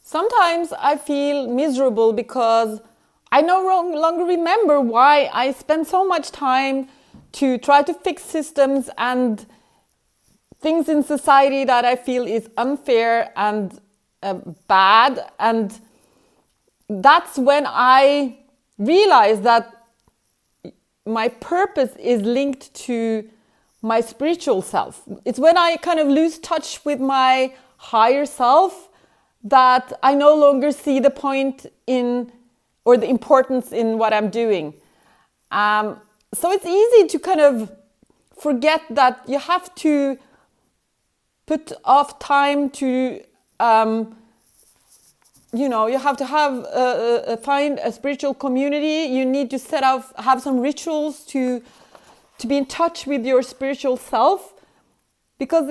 Sometimes I feel miserable because I no longer remember why I spend so much time to try to fix systems and things in society that I feel is unfair and bad. And that's when I realize that my purpose is linked to my spiritual self. It's when I kind of lose touch with my higher self that I no longer see the point in or the importance in what I'm doing. So it's easy to kind of forget that you have to put off time to, you have to have find a spiritual community. You need to have some rituals to be in touch with your spiritual self, because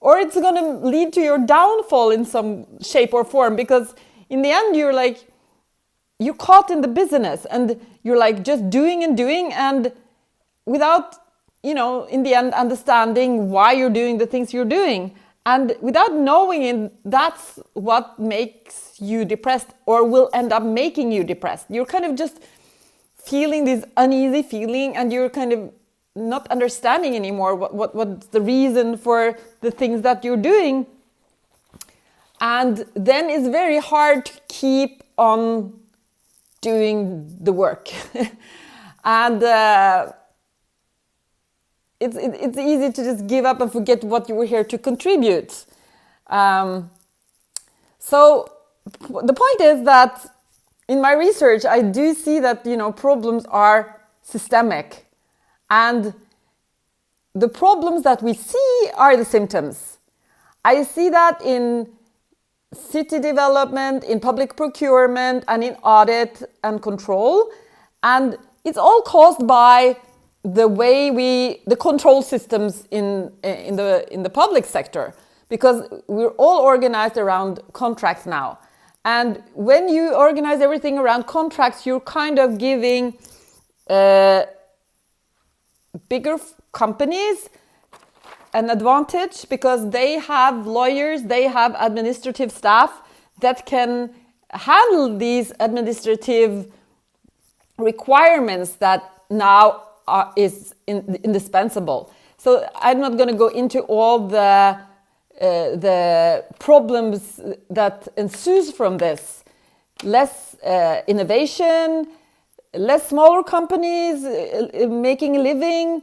it's going to lead to your downfall in some shape or form. Because in the end, you're caught in the busyness, and you're like just doing and without, in the end, understanding why you're doing the things you're doing. And without knowing it, that's what makes you depressed, or will end up making you depressed. You're kind of just feeling this uneasy feeling, and you're kind of not understanding anymore what's the reason for the things that you're doing. And then it's very hard to keep on doing the work. And it's easy to just give up and forget what you were here to contribute. So the point is that in my research, I do see that, problems are systemic. And the problems that we see are the symptoms. I see that in city development, in public procurement, and in audit and control. And it's all caused by the way the control systems in the public sector, because we're all organized around contracts now. And when you organize everything around contracts, you're kind of giving bigger companies an advantage, because they have lawyers, they have administrative staff that can handle these administrative requirements that now is indispensable. So I'm not going to go into all the problems that ensues from this. Less innovation, less smaller companies making a living.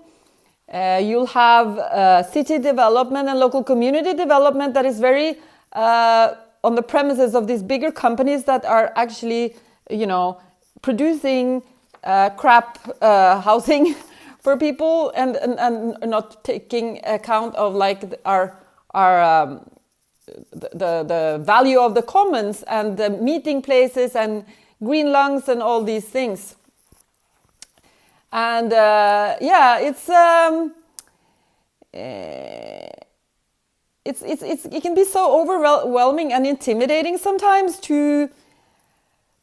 You'll have city development and local community development that is very on the premises of these bigger companies that are actually, producing crap housing for people, and not taking account of the value of the commons and the meeting places and green lungs and all these things. And it can be so overwhelming and intimidating sometimes to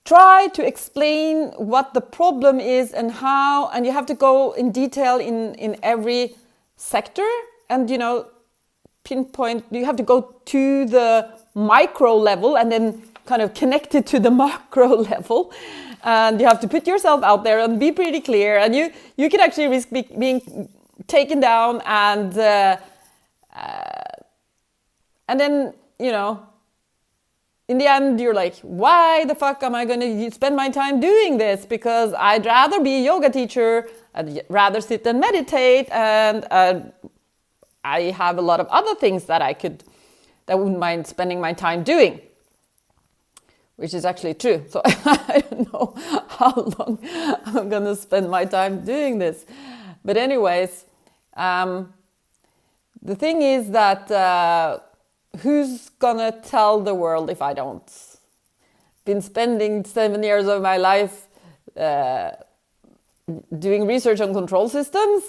try to explain what the problem is and how, and you have to go in detail in every sector, and pinpoint. You have to go to the micro level and then kind of connect it to the macro level. And you have to put yourself out there and be pretty clear, and you can actually risk being taken down, and then in the end you're like, why the fuck am I going to spend my time doing this? Because I'd rather be a yoga teacher, I'd rather sit and meditate, and I have a lot of other things that I wouldn't mind spending my time doing. Which is actually true. So I don't know how long I'm going to spend my time doing this. But anyways, the thing is that who's going to tell the world if I don't? Been spending 7 years of my life doing research on control systems.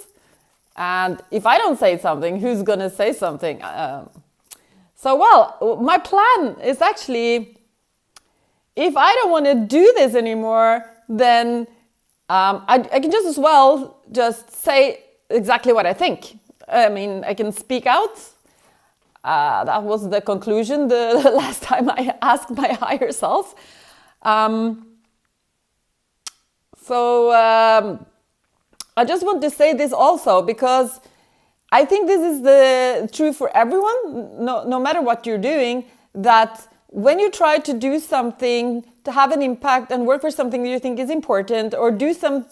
And if I don't say something, who's going to say something? My plan is actually, if I don't want to do this anymore, then I can just as well just say exactly what I think. I mean, I can speak out. That was the conclusion the last time I asked my higher self. I just want to say this also, because I think this is the true for everyone, no matter what you're doing, that when you try to do something to have an impact and work for something that you think is important, or do some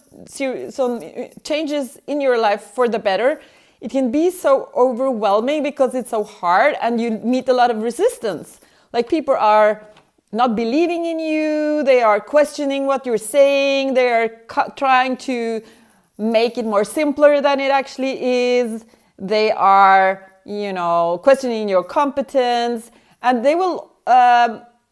changes in your life for the better, it can be so overwhelming because it's so hard and you meet a lot of resistance. Like, people are not believing in you, they are questioning what you're saying, they are trying to make it more simpler than it actually is, they are, questioning your competence, and they will,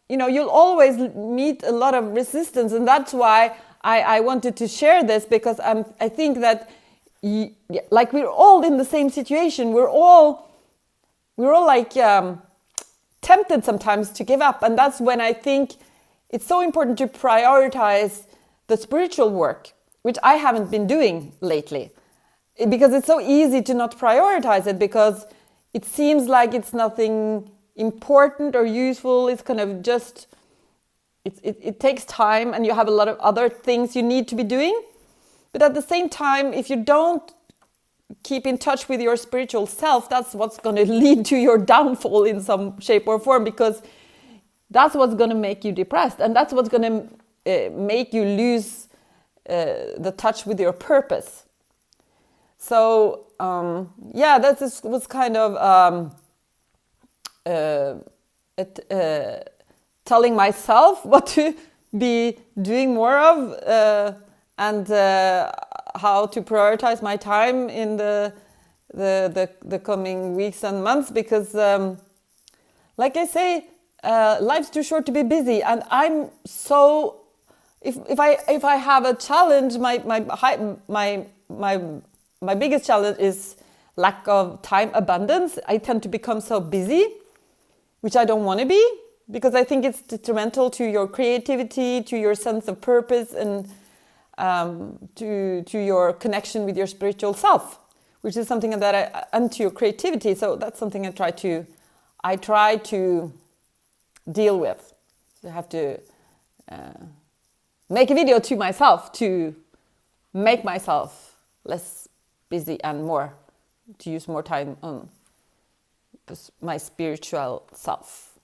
you'll always meet a lot of resistance. And that's why I wanted to share this, because I think that like, we're all in the same situation. We're all like tempted sometimes to give up. And that's when I think it's so important to prioritize the spiritual work, which I haven't been doing lately, because it's so easy to not prioritize it, because it seems like it's nothing important or useful. It's kind of just, it takes time, and you have a lot of other things you need to be doing. But at the same time, if you don't keep in touch with your spiritual self, that's what's going to lead to your downfall in some shape or form, because that's what's going to make you depressed, and that's what's going to make you lose the touch with your purpose. So that was kind of telling myself what to be doing more of, and how to prioritize my time in the coming weeks and months, because like I say, life's too short to be busy, and I'm so, if I have a challenge, my biggest challenge is lack of time abundance. I tend to become so busy, which I don't want to be, because I think it's detrimental to your creativity, to your sense of purpose, and to your connection with your spiritual self, which is something that and to your creativity. So that's something I try to deal with. So I have to make a video to myself to make myself less busy and to use more time on my spiritual self.